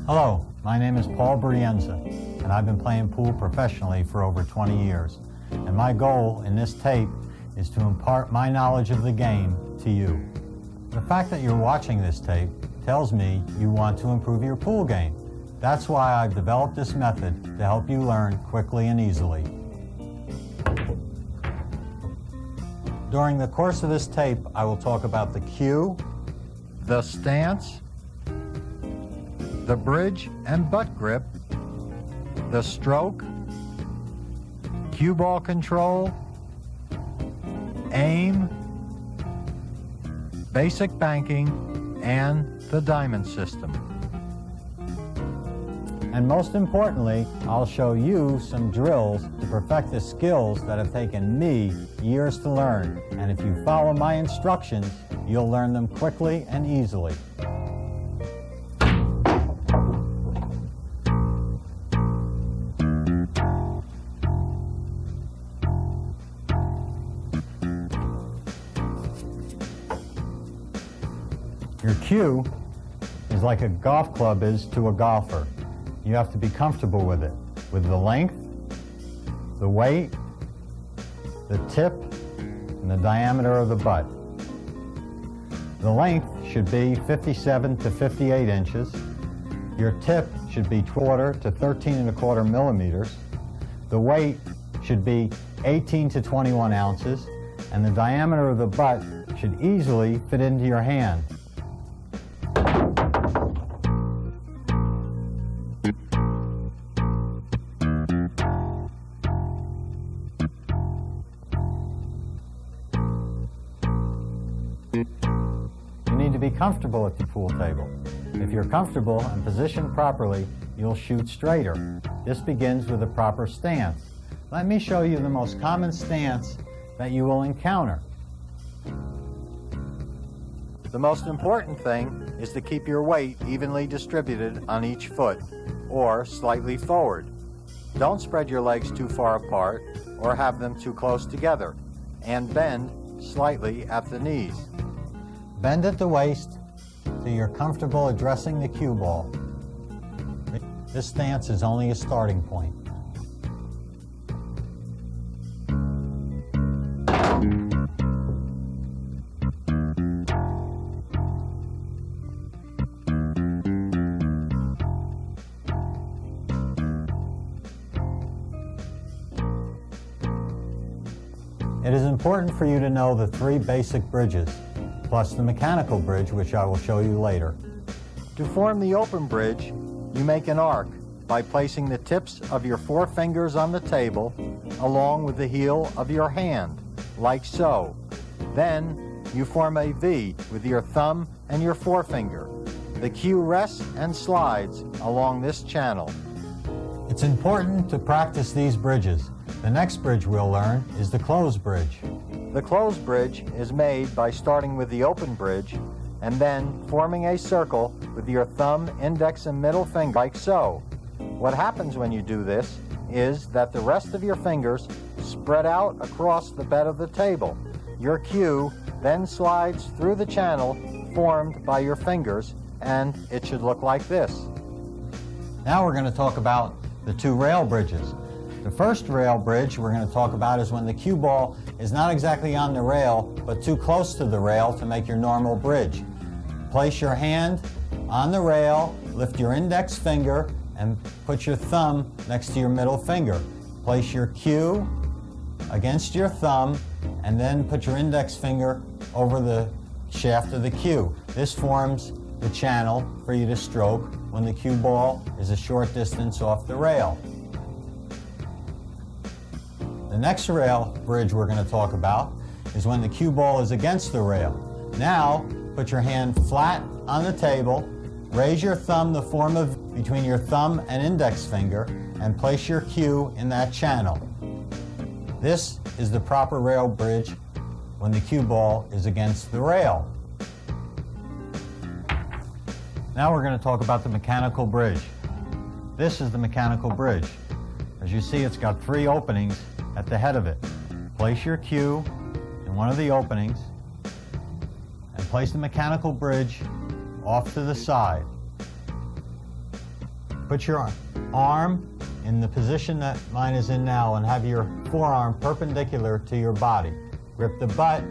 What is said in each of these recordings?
Hello, my name is Paul Brienza, and I've been playing pool professionally for over 20 years. And my goal in this tape is to impart my knowledge of the game to you. The fact that you're watching this tape tells me you want to improve your pool game. That's why I've developed this method to help you learn quickly and easily. During the course of this tape, I will talk about the cue, the stance, the bridge and butt grip, the stroke, cue ball control, aim, basic banking, and the diamond system. And most importantly, I'll show you some drills to perfect the skills that have taken me years to learn. And if you follow my instructions, you'll learn them quickly and easily. Your cue is like a golf club is to a golfer. You have to be comfortable with it, with the length, the weight, the tip, and the diameter of the butt. The length should be 57 to 58 inches. Your tip should be 1/4 to 13 1/4 millimeters. The weight should be 18 to 21 ounces, and the diameter of the butt should easily fit into your hand. You need to be comfortable at the pool table. If you're comfortable and positioned properly, you'll shoot straighter. This begins with a proper stance. Let me show you the most common stance that you will encounter. The most important thing is to keep your weight evenly distributed on each foot, or slightly forward. Don't spread your legs too far apart or have them too close together, and bend slightly at the knees. Bend at the waist so you're comfortable addressing the cue ball. This stance is only a starting point. It is important for you to know the 3 basic bridges, plus the mechanical bridge, which I will show you later. To form the open bridge, you make an arc by placing the tips of your 4 fingers on the table along with the heel of your hand, like so. Then you form a V with your thumb and your forefinger. The cue rests and slides along this channel. It's important to practice these bridges. The next bridge we'll learn is the closed bridge. The closed bridge is made by starting with the open bridge and then forming a circle with your thumb, index, and middle finger, like so. What happens when you do this is that the rest of your fingers spread out across the bed of the table. Your cue then slides through the channel formed by your fingers, and it should look like this. Now we're going to talk about the 2 rail bridges. The first rail bridge we're going to talk about is when the cue ball is not exactly on the rail, but too close to the rail to make your normal bridge. Place your hand on the rail, lift your index finger, and put your thumb next to your middle finger. Place your cue against your thumb, and then put your index finger over the shaft of the cue. This forms the channel for you to stroke when the cue ball is a short distance off the rail. The next rail bridge we're going to talk about is when the cue ball is against the rail. Now, put your hand flat on the table, raise your thumb the form of between your thumb and index finger, and place your cue in that channel. This is the proper rail bridge when the cue ball is against the rail. Now we're going to talk about the mechanical bridge. This is the mechanical bridge. As you see, it's got 3 openings at the head of it. Place your cue in one of the openings and place the mechanical bridge off to the side. Put your arm in the position that mine is in now and have your forearm perpendicular to your body. Grip the butt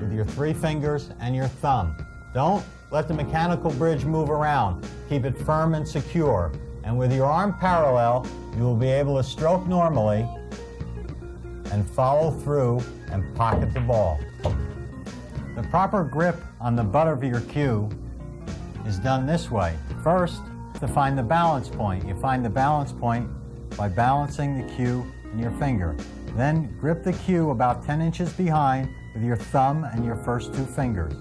with your 3 fingers and your thumb. Don't let the mechanical bridge move around. Keep it firm and secure. And with your arm parallel, you will be able to stroke normally and follow through and pocket the ball. The proper grip on the butt of your cue is done this way. First, to find the balance point. You find the balance point by balancing the cue in your finger. Then grip the cue about 10 inches behind with your thumb and your first 2 fingers.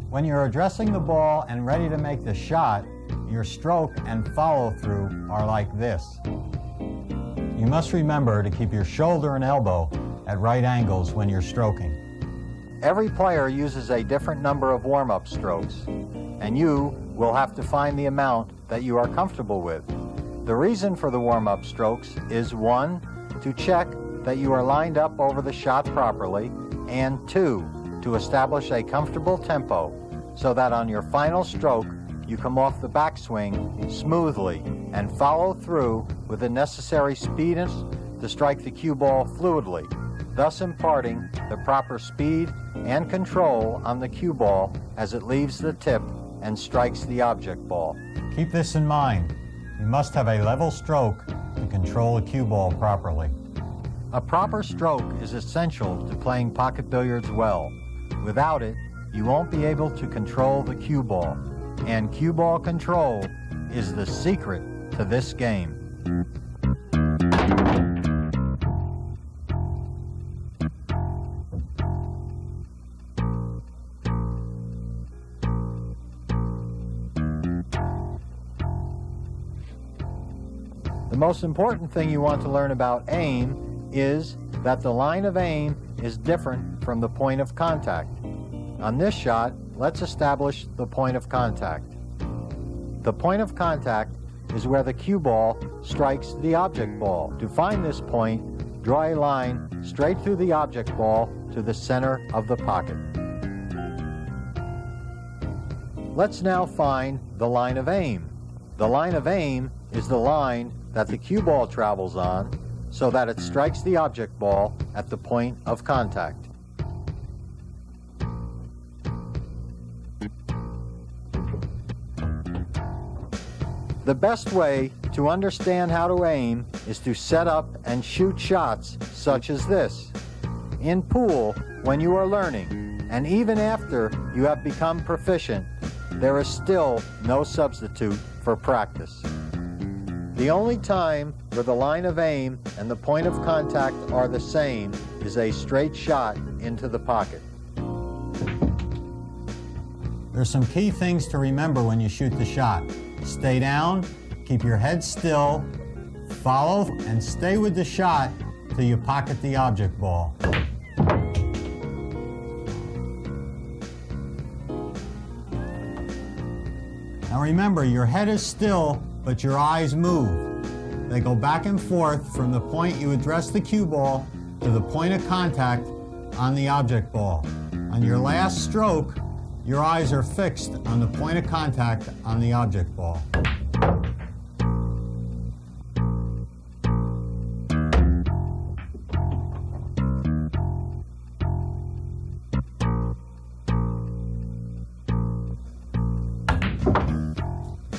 When you're addressing the ball and ready to make the shot, your stroke and follow-through are like this. You must remember to keep your shoulder and elbow at right angles when you're stroking. Every player uses a different number of warm-up strokes, and you will have to find the amount that you are comfortable with. The reason for the warm-up strokes is 1, to check that you are lined up over the shot properly, and 2, to establish a comfortable tempo so that on your final stroke you come off the backswing smoothly and follow through with the necessary speed to strike the cue ball fluidly, thus imparting the proper speed and control on the cue ball as it leaves the tip and strikes the object ball. Keep this in mind. You must have a level stroke to control a cue ball properly. A proper stroke is essential to playing pocket billiards well. Without it, you won't be able to control the cue ball, and cue ball control is the secret to this game. The most important thing you want to learn about aim is that the line of aim is different from the point of contact. On this shot, let's establish the point of contact. The point of contact is where the cue ball strikes the object ball. To find this point, draw a line straight through the object ball to the center of the pocket. Let's now find the line of aim. The line of aim is the line that the cue ball travels on so that it strikes the object ball at the point of contact. The best way to understand how to aim is to set up and shoot shots such as this. In pool, when you are learning, and even after you have become proficient, there is still no substitute for practice. The only time where the line of aim and the point of contact are the same is a straight shot into the pocket. There's some key things to remember when you shoot the shot. Stay down, keep your head still, follow and stay with the shot till you pocket the object ball. Now remember, your head is still, but your eyes move. They go back and forth from the point you address the cue ball to the point of contact on the object ball. On your last stroke, your eyes are fixed on the point of contact on the object ball.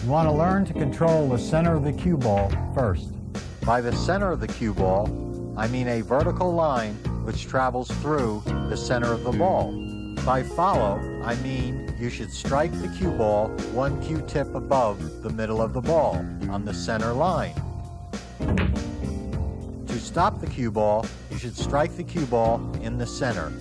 You want to learn to control the center of the cue ball first. By the center of the cue ball, I mean a vertical line which travels through the center of the ball. By follow, I mean you should strike the cue ball 1 cue tip above the middle of the ball on the center line. To stop the cue ball, you should strike the cue ball in the center.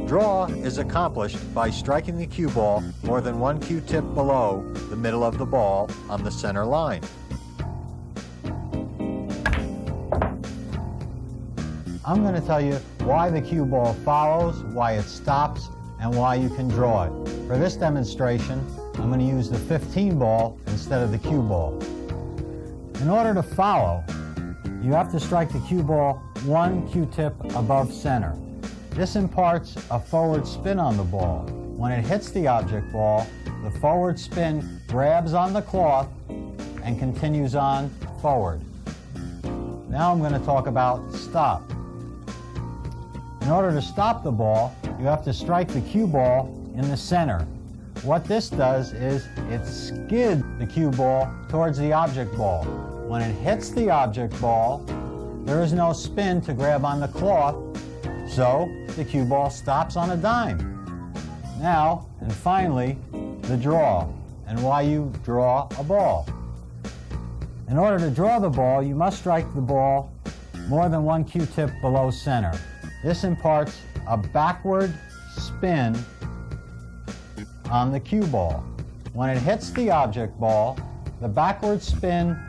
Draw is accomplished by striking the cue ball more than 1 cue tip below the middle of the ball on the center line. I'm going to tell you why the cue ball follows, why it stops, and why you can draw it. For this demonstration, I'm going to use the 15 ball instead of the cue ball. In order to follow, you have to strike the cue ball one Q-tip above center. This imparts a forward spin on the ball. When it hits the object ball, the forward spin grabs on the cloth and continues on forward. Now I'm going to talk about stop. In order to stop the ball, you have to strike the cue ball in the center. What this does is it skids the cue ball towards the object ball. When it hits the object ball, there is no spin to grab on the cloth, so the cue ball stops on a dime. Now, and finally, the draw, and why you draw a ball. In order to draw the ball, you must strike the ball more than one Q-tip below center. This imparts a backward spin on the cue ball. When it hits the object ball, the backward spin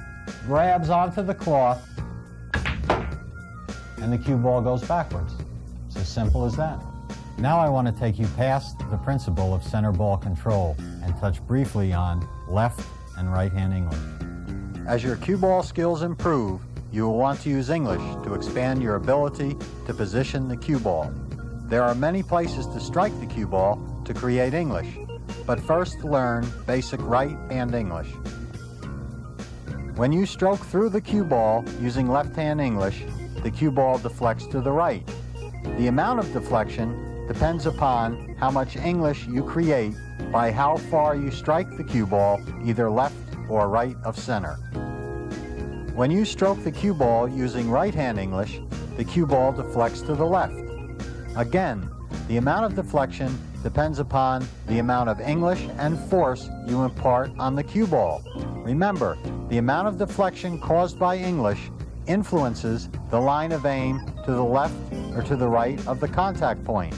grabs onto the cloth and the cue ball goes backwards. It's as simple as that. Now I want to take you past the principle of center ball control and touch briefly on left and right hand English. As your cue ball skills improve, you will want to use English to expand your ability to position the cue ball. There are many places to strike the cue ball to create English, but first learn basic right hand English. When you stroke through the cue ball using left hand English, the cue ball deflects to the right. The amount of deflection depends upon how much English you create by how far you strike the cue ball, either left or right of center. When you stroke the cue ball using right hand English, the cue ball deflects to the left. Again, the amount of deflection depends upon the amount of English and force you impart on the cue ball. Remember, the amount of deflection caused by English influences the line of aim to the left or to the right of the contact point.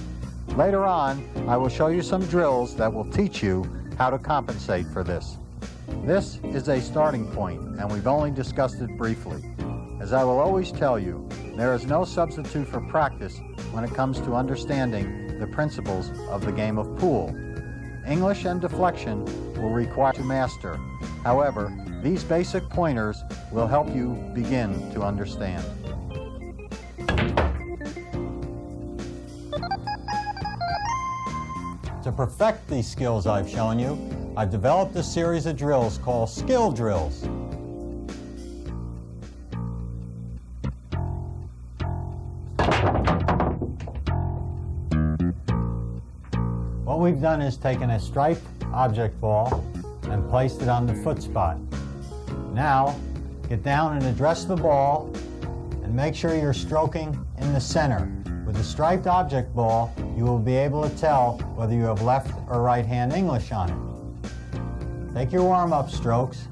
Later on, I will show you some drills that will teach you how to compensate for this. This is a starting point, and we've only discussed it briefly. As I will always tell you, there is no substitute for practice when it comes to understanding the principles of the game of pool. English and deflection will require to master. However, these basic pointers will help you begin to understand. To perfect these skills I've shown you, I've developed a series of drills called skill drills. What we've done is taken a striped object ball and placed it on the foot spot. Now, get down and address the ball and make sure you're stroking in the center. With the striped object ball, you will be able to tell whether you have left or right hand English on it. Take your warm-up strokes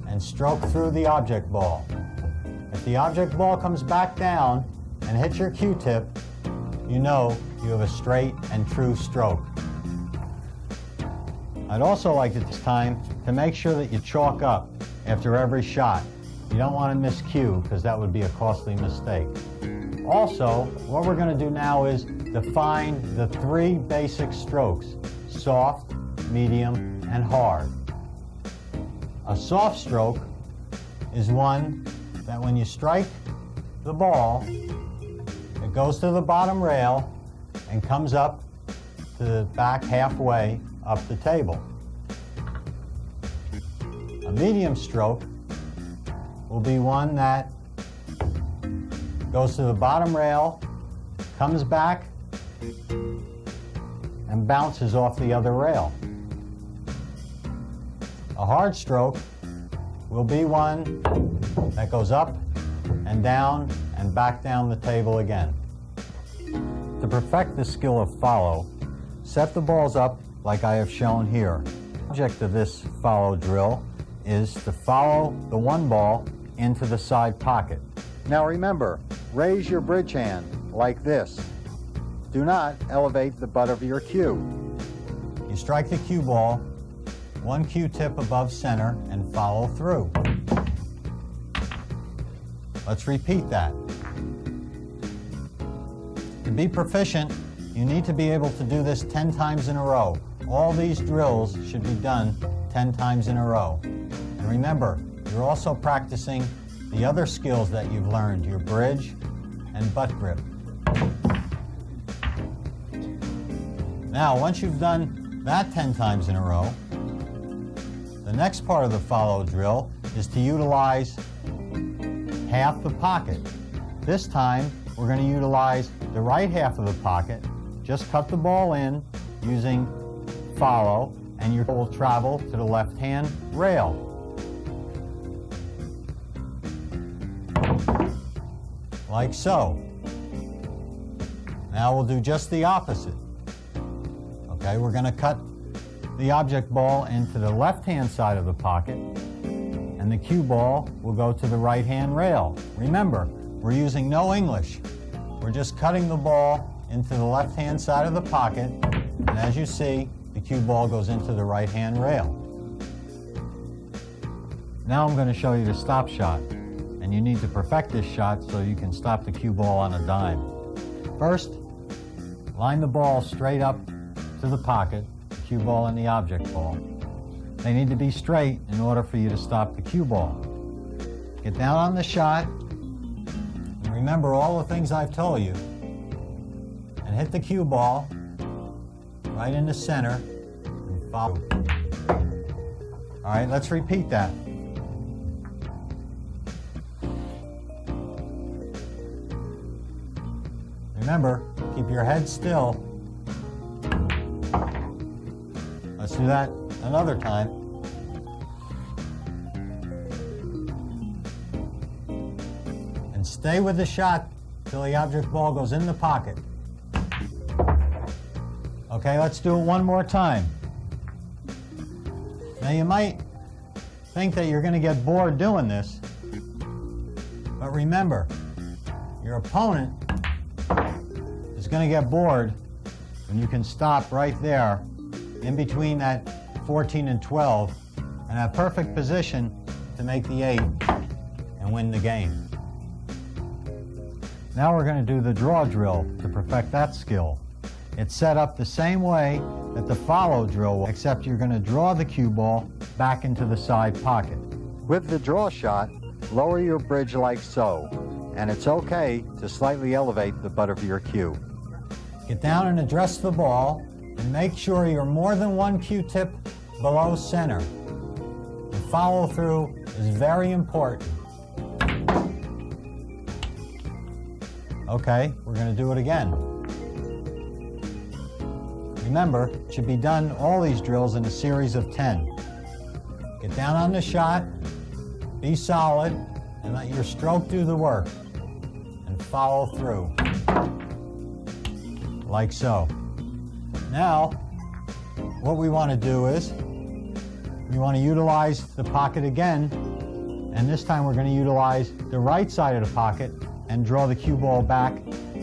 and stroke through the object ball. If the object ball comes back down and hits your Q-tip, you know you have a straight and true stroke. I'd also like at this time to make sure that you chalk up after every shot. You don't want to miss cue because that would be a costly mistake. Also, what we're going to do now is define the three basic strokes: soft, medium, and hard. A soft stroke is one that when you strike the ball, it goes to the bottom rail and comes up to the back halfway up the table. A medium stroke will be one that goes to the bottom rail, comes back, and bounces off the other rail. A hard stroke will be one that goes up and down and back down the table again. To perfect the skill of follow, set the balls up like I have shown here. The object of this follow drill is to follow the one ball into the side pocket. Now remember, raise your bridge hand like this. Do not elevate the butt of your cue. You strike the cue ball one Q-tip above center and follow through. Let's repeat that. To be proficient, you need to be able to do this 10 times in a row. All these drills should be done 10 times in a row. And remember, you're also practicing the other skills that you've learned, your bridge and butt grip. Now, once you've done that 10 times in a row, the next part of the follow drill is to utilize half the pocket. This time, we're going to utilize the right half of the pocket. Just cut the ball in using follow, and your ball will travel to the left-hand rail. Like so. Now we'll do just the opposite. Okay, we're going to cut the object ball into the left-hand side of the pocket, and the cue ball will go to the right-hand rail. Remember, we're using no English. We're just cutting the ball into the left-hand side of the pocket, and as you see, the cue ball goes into the right-hand rail. Now I'm going to show you the stop shot, and you need to perfect this shot so you can stop the cue ball on a dime. First, line the ball straight up to the pocket, the cue ball and the object ball. They need to be straight in order for you to stop the cue ball. Get down on the shot, and remember all the things I've told you, and hit the cue ball right in the center and follow. All right, let's repeat that. Remember, keep your head still. Let's do that another time. And stay with the shot till the object ball goes in the pocket. Okay, let's do it one more time. Now you might think that you're going to get bored doing this, but remember, your opponent is going to get bored when you can stop right there in between that 14 and 12 and have perfect position to make the 8 and win the game. Now we're going to do the draw drill to perfect that skill. It's set up the same way that the follow drill, except you're going to draw the cue ball back into the side pocket. With the draw shot, lower your bridge like so, and it's okay to slightly elevate the butt of your cue. Get down and address the ball, and make sure you're more than one cue tip below center. The follow through is very important. Okay, we're going to do it again. Remember, it should be done, all these drills, in a series of 10. Get down on the shot, be solid, and let your stroke do the work. And follow through. Like so. Now, what we want to do is, we want to utilize the pocket again, and this time we're going to utilize the right side of the pocket and draw the cue ball back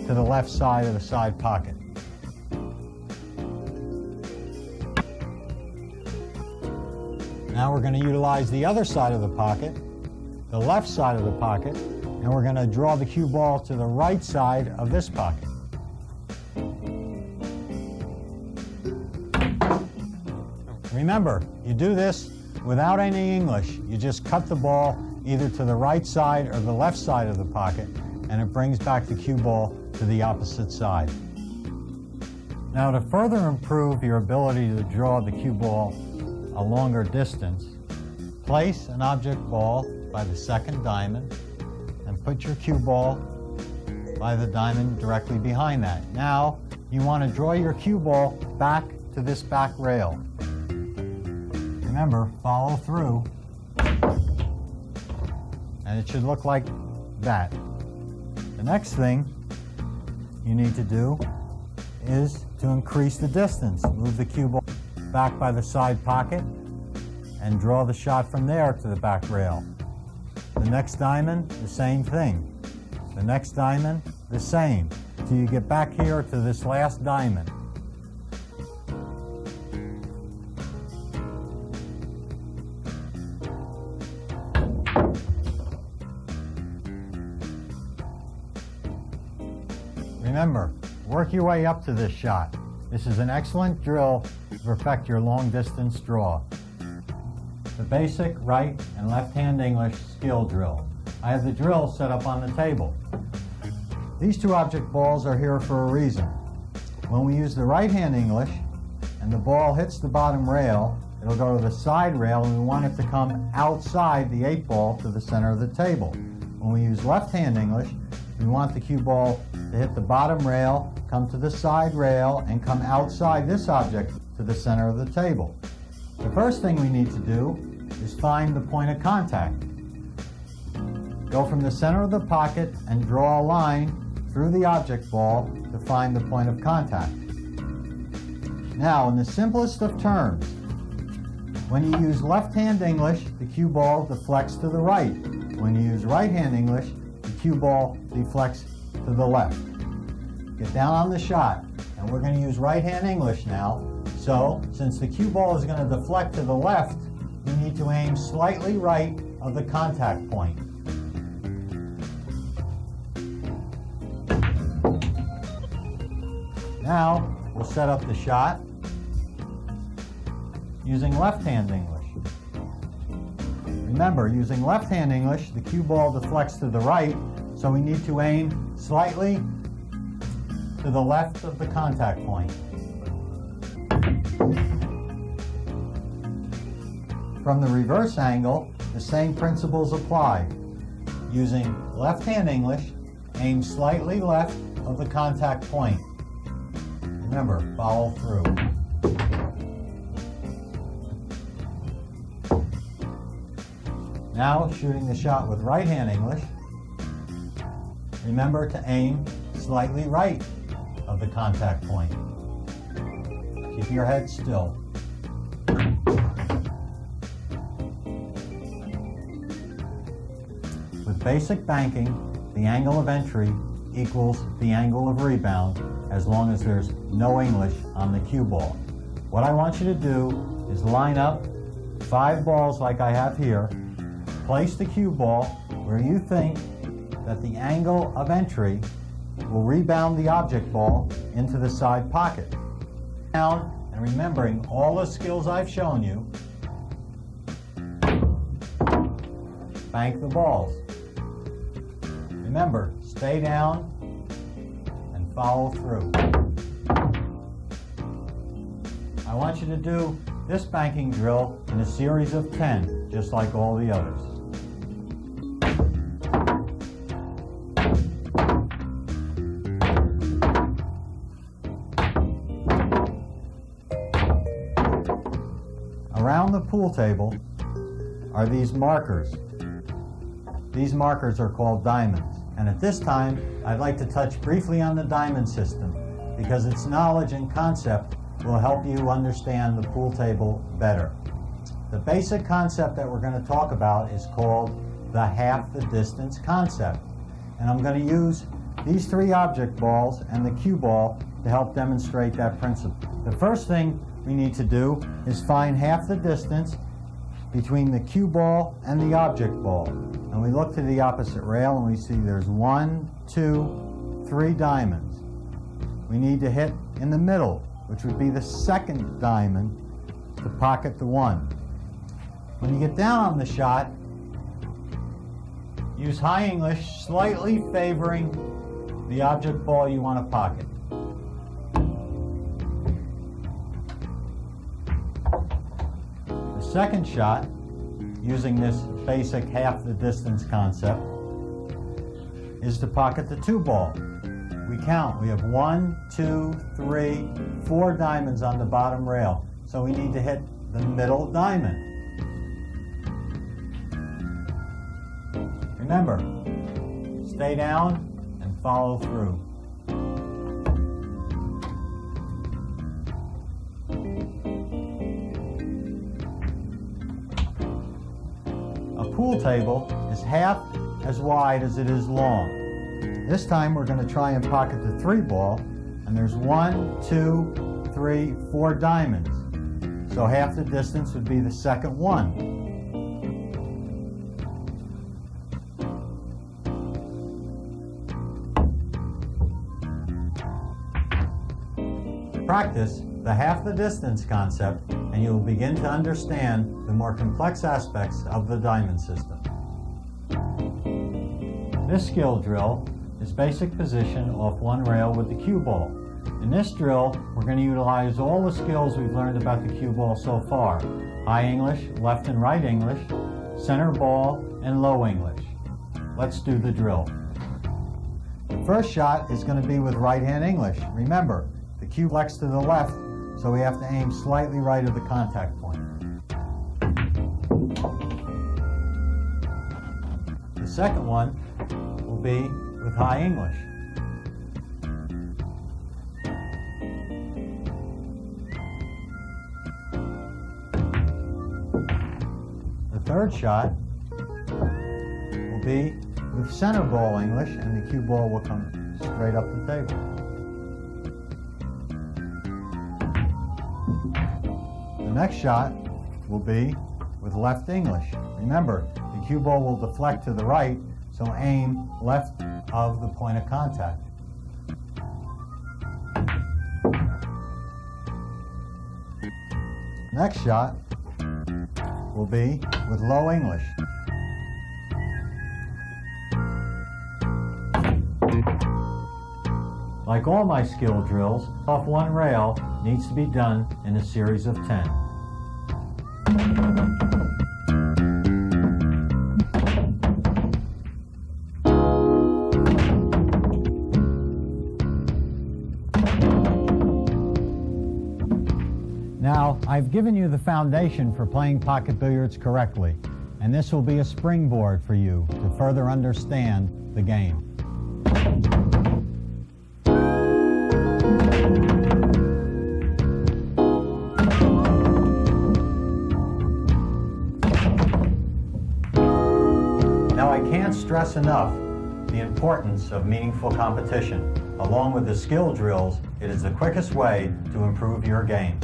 to the left side of the side pocket. Now we're going to utilize the other side of the pocket, the left side of the pocket, and we're going to draw the cue ball to the right side of this pocket. Remember, you do this without any English. You just cut the ball either to the right side or the left side of the pocket, and it brings back the cue ball to the opposite side. Now, to further improve your ability to draw the cue ball a longer distance, place an object ball by the second diamond and put your cue ball by the diamond directly behind that. Now, you want to draw your cue ball back to this back rail. Remember, follow through, and it should look like that. The next thing you need to do is to increase the distance. Move the cue ball back by the side pocket and draw the shot from there to the back rail. The next diamond, the same thing. The next diamond, the same, till you get back here to this last diamond. Remember, work your way up to this shot. This is an excellent drill to perfect your long distance draw. the basic right and left-hand English skill drill. I have the drill set up on the table. These two object balls are here for a reason. When we use the right-hand English and the ball hits the bottom rail, it'll go to the side rail and we want it to come outside the 8 ball to the center of the table. When we use left-hand English, we want the cue ball to hit the bottom rail, come to the side rail, and come outside this object to the center of the table. The first thing we need to do is find the point of contact. Go from the center of the pocket and draw a line through the object ball to find the point of contact. Now, in the simplest of terms, when you use left-hand English, the cue ball deflects to the right. When you use right-hand English, the cue ball deflects to the left. Get down on the shot, and we're going to use right-hand English now. So, since the cue ball is going to deflect to the left, you need to aim slightly right of the contact point. Now, we'll set up the shot using left-hand English. Remember, using left-hand English, the cue ball deflects to the right, so we need to aim slightly to the left of the contact point. From the reverse angle, the same principles apply. Using left-hand English, aim slightly left of the contact point. Remember, follow through. Now, shooting the shot with right-hand English, remember to aim slightly right of the contact point. Keep your head still. With basic banking, the angle of entry equals the angle of rebound as long as there's no English on the cue ball. What I want you to do is line up 5 balls like I have here, place the cue ball where you think that the angle of entry will rebound the object ball into the side pocket. Down, and remembering all the skills I've shown you, bank the balls. Remember, stay down and follow through. I want you to do this banking drill in a series of 10, just like all the others. Around the pool table are these markers. These markers are called diamonds. And at this time, I'd like to touch briefly on the diamond system because its knowledge and concept will help you understand the pool table better. The basic concept that we're going to talk about is called the half the distance concept. And I'm going to use these 3 object balls and the cue ball to help demonstrate that principle. The first thing we need to do is find half the distance between the cue ball and the object ball. And we look to the opposite rail and we see there's 1, 2, 3 diamonds. We need to hit in the middle, which would be the second diamond, to pocket the 1. When you get down on the shot, use high English, slightly favoring the object ball you want to pocket. The second shot, using this basic half the distance concept, is to pocket the 2 ball. We count. We have 1, 2, 3, 4 diamonds on the bottom rail. So we need to hit the middle diamond. Remember, stay down and follow through. A pool table is half as wide as it is long. This time we're going to try and pocket the 3 ball, and there's 1, 2, 3, 4 diamonds. So half the distance would be the second one. Practice, the half the distance concept, and you will begin to understand the more complex aspects of the diamond system. This skill drill is basic position off one rail with the cue ball. In this drill, we're going to utilize all the skills we've learned about the cue ball so far. High English, left and right English, center ball, and low English. Let's do the drill. The first shot is going to be with right-hand English. Remember, the cue flex to the left, so we have to aim slightly right of the contact point. The second one will be with high English. The third shot will be with center ball English, and the cue ball will come straight up the table. The next shot will be with left English. Remember, the cue ball will deflect to the right, so aim left of the point of contact. Next shot will be with low English. Like all my skill drills, off one rail needs to be done in a series of 10. Now, I've given you the foundation for playing pocket billiards correctly, and this will be a springboard for you to further understand the game. Now, I can't stress enough the importance of meaningful competition. Along with the skill drills, it is the quickest way to improve your game.